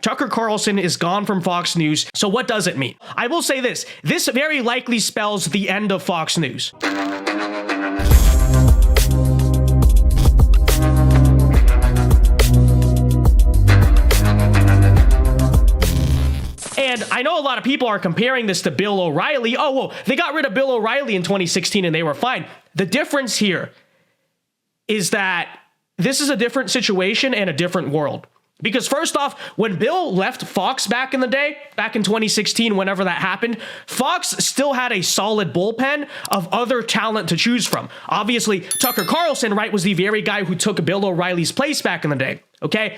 Tucker Carlson is gone from Fox News. So what does it mean? I will say this. This very likely spells the end of Fox News. And I know a lot of people are comparing this to Bill O'Reilly. Oh, well, they got rid of Bill O'Reilly in 2016 and they were fine. The difference here is that this is a different situation and a different world. Because first off, when Bill left Fox back in the day, back in 2016, whenever that happened, Fox still had a solid bullpen of other talent to choose from. Obviously, Tucker Carlson, right, was the very guy who took Bill O'Reilly's place back in the day, okay?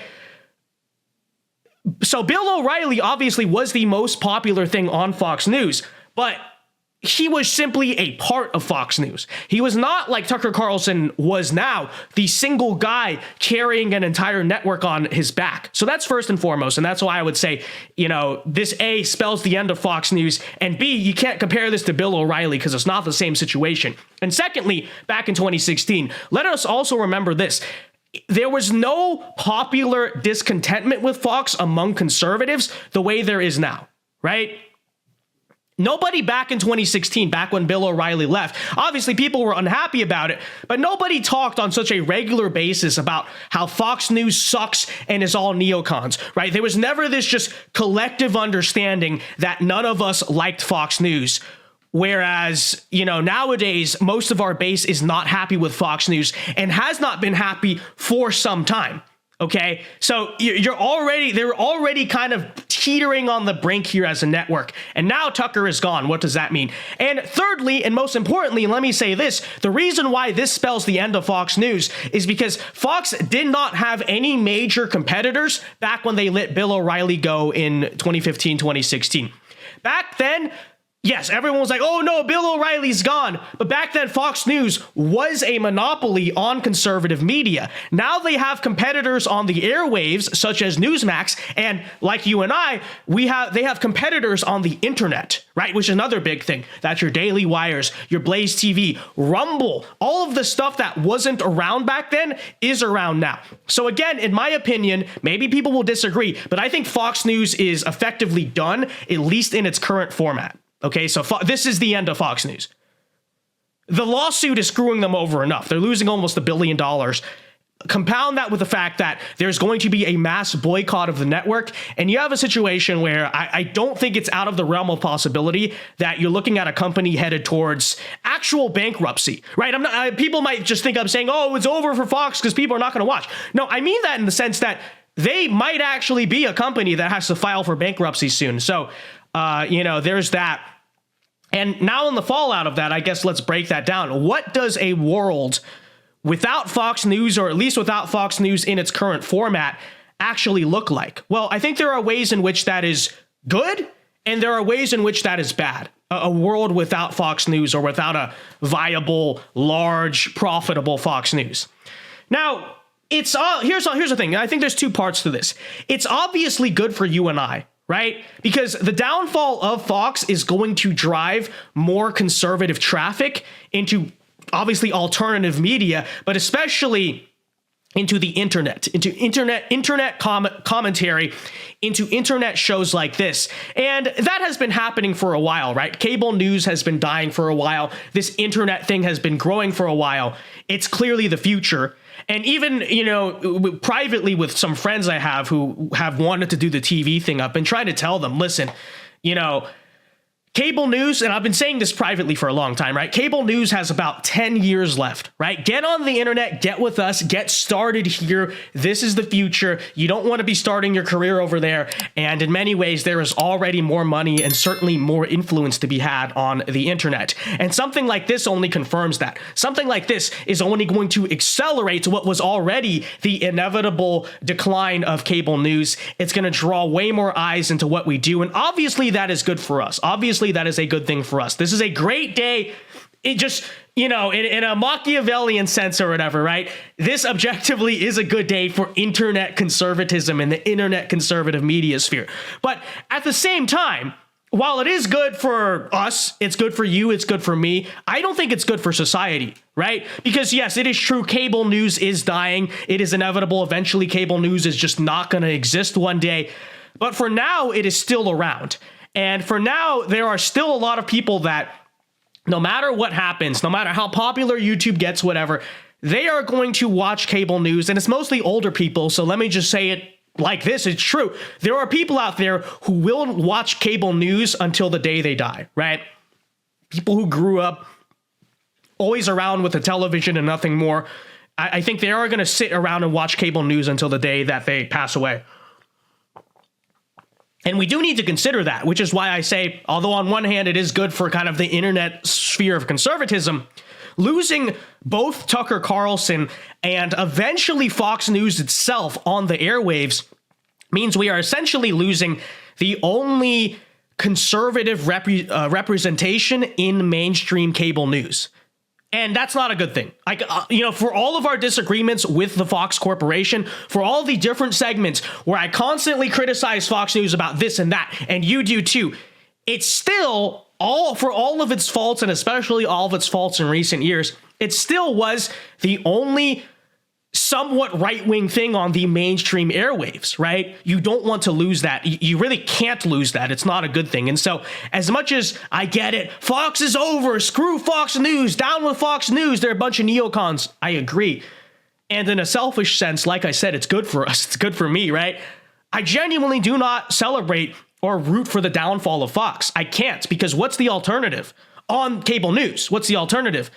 So Bill O'Reilly obviously was the most popular thing on Fox News, but he was simply a part of Fox News. He was not like Tucker Carlson was now, the single guy carrying an entire network on his back. So that's first and foremost, and that's why I would say, this A spells the end of Fox News, and B, you can't compare this to Bill O'Reilly because it's not the same situation. And secondly, back in 2016, let us also remember this. There was no popular discontentment with Fox among conservatives the way there is now, right? Nobody back in 2016, back when Bill O'Reilly left, obviously people were unhappy about it, but nobody talked on such a regular basis about how Fox News sucks and is all neocons, right? There was never this just collective understanding that none of us liked Fox News. Whereas, nowadays, most of our base is not happy with Fox News and has not been happy for some time. Okay, so they're already kind of teetering on the brink here as a network. And now Tucker is gone. What does that mean? And thirdly, and most importantly, let me say this, the reason why this spells the end of Fox News is because Fox did not have any major competitors back when they let Bill O'Reilly go in 2015, 2016. Back then, yes, everyone was like, oh no, Bill O'Reilly's gone. But back then, Fox News was a monopoly on conservative media. Now they have competitors on the airwaves, such as Newsmax, and like you and I, they have competitors on the internet, right? Which is another big thing. That's your Daily Wires, your Blaze TV, Rumble, all of the stuff that wasn't around back then is around now. So again, in my opinion, maybe people will disagree, but I think Fox News is effectively done, at least in its current format. Okay, so this is the end of Fox News. The lawsuit is screwing them over enough. They're losing almost $1 billion. Compound that with the fact that there's going to be a mass boycott of the network, and you have a situation where I don't think it's out of the realm of possibility that you're looking at a company headed towards actual bankruptcy, right? People might just think I'm saying, oh, it's over for Fox because people are not going to watch. No, I mean that in the sense that they might actually be a company that has to file for bankruptcy soon. So, there's that. And now in the fallout of that, I guess let's break that down. What does a world without Fox News, or at least without Fox News in its current format, actually look like? Well, I think there are ways in which that is good, and there are ways in which that is bad. A world without Fox News, or without a viable, large, profitable Fox News. Now, here's the thing. I think there's two parts to this. It's obviously good for you and I, right? Because the downfall of Fox is going to drive more conservative traffic into obviously alternative media, but especially into the internet, into internet commentary, into internet shows like this. And that has been happening for a while, right? Cable news has been dying for a while. This internet thing has been growing for a while. It's clearly the future. And even, privately with some friends I have who have wanted to do the TV thing, I've been trying to tell them, listen, cable news, and I've been saying this privately for a long time, right? Cable news has about 10 years left, right? Get on the internet, get with us, get started here. This is the future. You don't want to be starting your career over there. And in many ways, there is already more money and certainly more influence to be had on the internet. And something like this only confirms that. Something like this is only going to accelerate what was already the inevitable decline of cable news. It's going to draw way more eyes into what we do. And obviously that is good for us. Obviously that is a good thing for us. This is a great day. It just, in a Machiavellian sense or whatever, right? This objectively is a good day for internet conservatism and the internet conservative media sphere. But at the same time, while it is good for us, it's good for you, it's good for me, I don't think it's good for society, right? Because yes, it is true, cable news is dying. It is inevitable. Eventually, cable news is just not going to exist one day. But for now, it is still around. And for now, there are still a lot of people that no matter what happens, no matter how popular YouTube gets, whatever, they are going to watch cable news. And it's mostly older people. So let me just say it like this. It's true. There are people out there who will watch cable news until the day they die, right? People who grew up always around with a television and nothing more. I think they are going to sit around and watch cable news until the day that they pass away. And we do need to consider that, which is why I say, although on one hand it is good for kind of the internet sphere of conservatism, losing both Tucker Carlson and eventually Fox News itself on the airwaves means we are essentially losing the only conservative representation in mainstream cable news. And that's not a good thing. For all of our disagreements with the Fox Corporation, for all the different segments where I constantly criticize Fox News about this and that, and you do too, it's still for all of its faults, and especially all of its faults in recent years, it still was the only somewhat right-wing thing on the mainstream airwaves, right? You don't want to lose that. You really can't lose that. It's not a good thing. And so as much as I get it, Fox is over, screw Fox News, down with Fox News, they're a bunch of neocons. I agree. And in a selfish sense, like I said, it's good for us. It's good for me, right? I genuinely do not celebrate or root for the downfall of Fox. I can't, because what's the alternative on cable news? What's the alternative?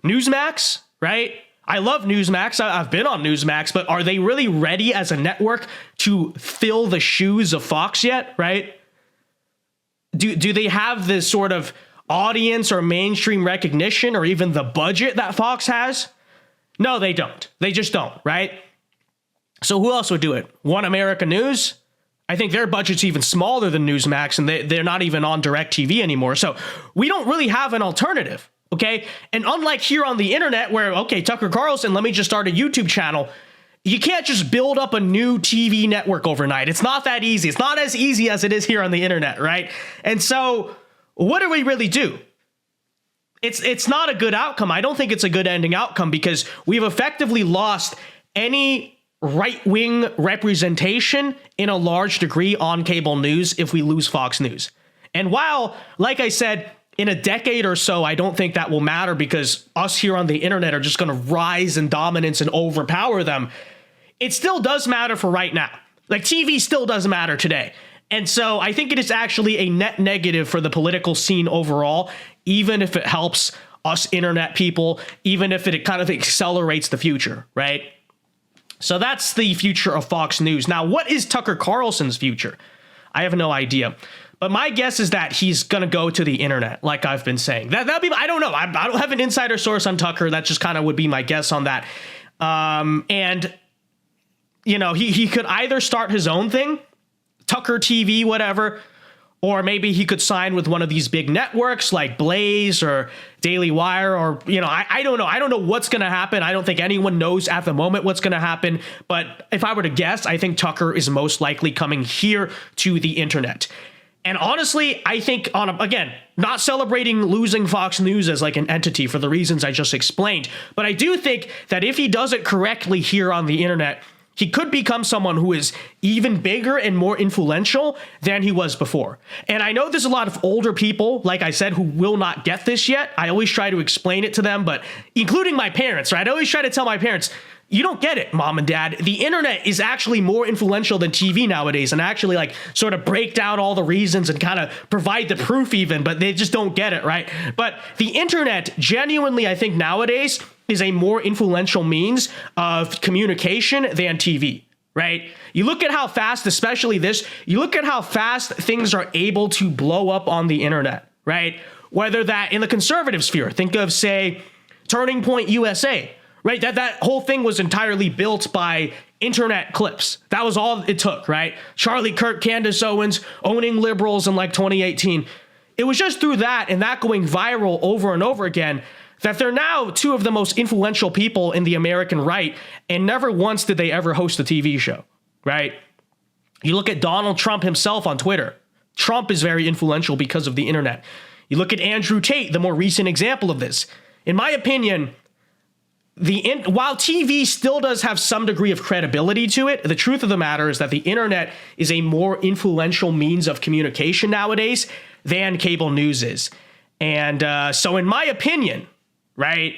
Newsmax, right? I love Newsmax. I've been on Newsmax, but are they really ready as a network to fill the shoes of Fox yet, right? Do they have this sort of audience or mainstream recognition or even the budget that Fox has? No, they don't. They just don't, right? So who else would do it? One America News? I think their budget's even smaller than Newsmax, and they're not even on DirecTV anymore. So we don't really have an alternative. Okay. And unlike here on the internet where, okay, Tucker Carlson, let me just start a YouTube channel. You can't just build up a new TV network overnight. It's not that easy. It's not as easy as it is here on the internet. Right. And so what do we really do? It's not a good outcome. I don't think it's a good ending outcome because we've effectively lost any right-wing representation in a large degree on cable news if we lose Fox News. And while, like I said, in a decade or so, I don't think that will matter because us here on the internet are just going to rise in dominance and overpower them. It still does matter for right now. Like TV still does matter today. And so I think it is actually a net negative for the political scene overall, even if it helps us internet people, even if it kind of accelerates the future, right? So that's the future of Fox News. Now, what is Tucker Carlson's future? I have no idea. But my guess is that he's going to go to the internet, like I've been saying. That'd be, I don't know. I don't have an insider source on Tucker. That just kind of would be my guess on that. And, you know, he could either start his own thing, Tucker TV, whatever, or maybe he could sign with one of these big networks like Blaze or Daily Wire or, you know, I don't know. I don't know what's going to happen. I don't think anyone knows at the moment what's going to happen. But if I were to guess, I think Tucker is most likely coming here to the internet. And honestly, I think again, not celebrating losing Fox News as like an entity for the reasons I just explained, but I do think that if he does it correctly here on the internet, he could become someone who is even bigger and more influential than he was before. And I know there's a lot of older people, like I said, who will not get this yet. I always try to explain it to them, but including my parents, right? I always try to tell my parents, you don't get it, mom and dad. The internet is actually more influential than TV nowadays, and actually like sort of break down all the reasons and kind of provide the proof even, but they just don't get it, right? But the internet genuinely, I think nowadays is a more influential means of communication than TV, right? You look at how fast, especially this, you look at how fast things are able to blow up on the internet, right? Whether that in the conservative sphere, think of, say, Turning Point USA, right? That whole thing was entirely built by internet clips. That was all it took, right? Charlie Kirk, Candace Owens owning liberals in like 2018. It was just through that and that going viral over and over again that they're now two of the most influential people in the American right, and never once did they ever host a TV show, right? You look at Donald Trump himself on Twitter. Trump is very influential because of the internet. You look at Andrew Tate, the more recent example of this. In my opinion, while TV still does have some degree of credibility to it, the truth of the matter is that the internet is a more influential means of communication nowadays than cable news is. And so in my opinion, right,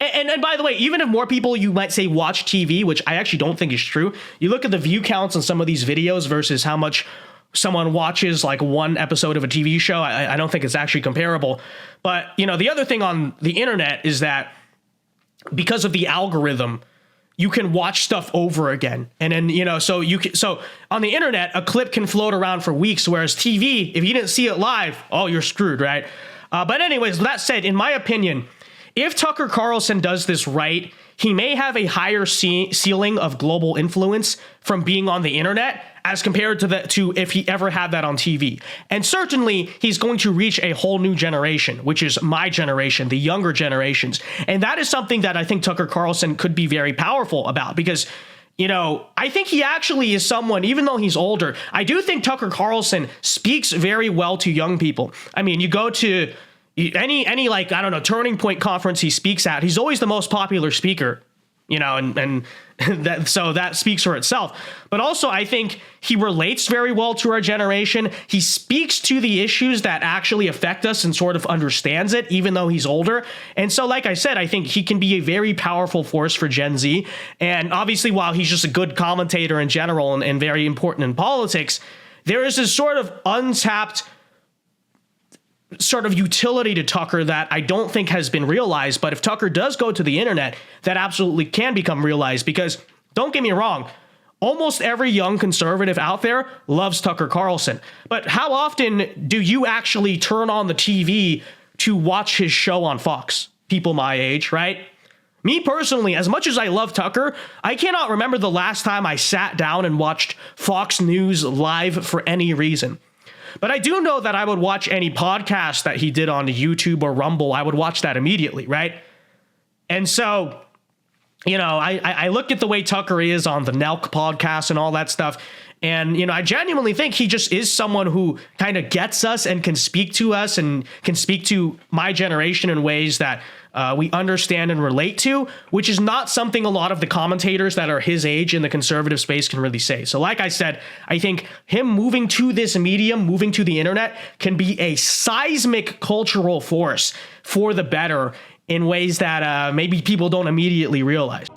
and by the way, even if more people, you might say, watch TV, which I actually don't think is true, you look at the view counts on some of these videos versus how much someone watches like one episode of a TV show, I don't think it's actually comparable. But, you know, the other thing on the internet is that because of the algorithm, you can watch stuff over again. And then, you know, so on the internet, a clip can float around for weeks, whereas TV, if you didn't see it live, oh, you're screwed, right? But anyways, that said, in my opinion, if Tucker Carlson does this right, he may have a higher ceiling of global influence from being on the internet as compared to if he ever had that on TV. And certainly he's going to reach a whole new generation, which is my generation, the younger generations. And that is something that I think Tucker Carlson could be very powerful about because, you know, I think he actually is someone, even though he's older, I do think Tucker Carlson speaks very well to young people. I mean, you go to any like, I don't know, Turning Point conference he speaks at, he's always the most popular speaker, you know, and that, so that speaks for itself. But also, I think he relates very well to our generation. He speaks to the issues that actually affect us and sort of understands it, even though he's older. And so, like I said, I think he can be a very powerful force for Gen Z. And obviously, while he's just a good commentator in general and very important in politics, there is this sort of untapped sort of utility to Tucker that I don't think has been realized. But if Tucker does go to the internet, that absolutely can become realized because don't get me wrong, almost every young conservative out there loves Tucker Carlson. But how often do you actually turn on the TV to watch his show on Fox? People my age, right? Me personally, as much as I love Tucker, I cannot remember the last time I sat down and watched Fox News live for any reason. But I do know that I would watch any podcast that he did on YouTube or Rumble. I would watch that immediately, right? And so, you know, I look at the way Tucker is on the Nelk podcast and all that stuff. And, you know, I genuinely think he just is someone who kind of gets us and can speak to us and can speak to my generation in ways that we understand and relate to, which is not something a lot of the commentators that are his age in the conservative space can really say. So like I said, I think him moving to this medium, moving to the internet, can be a seismic cultural force for the better in ways that maybe people don't immediately realize.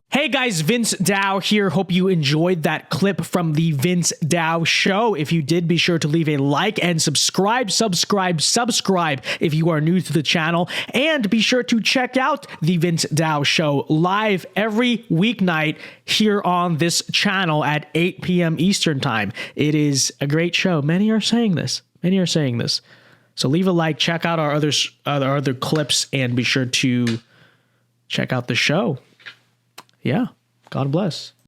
Hey guys, Vince Dao here. Hope you enjoyed that clip from the Vince Dao show. If you did, be sure to leave a like and subscribe if you are new to the channel. And be sure to check out the Vince Dao show live every weeknight here on this channel at 8 p.m. Eastern time. It is a great show. Many are saying this. So leave a like, check out our other clips, and be sure to check out the show. Yeah. God bless.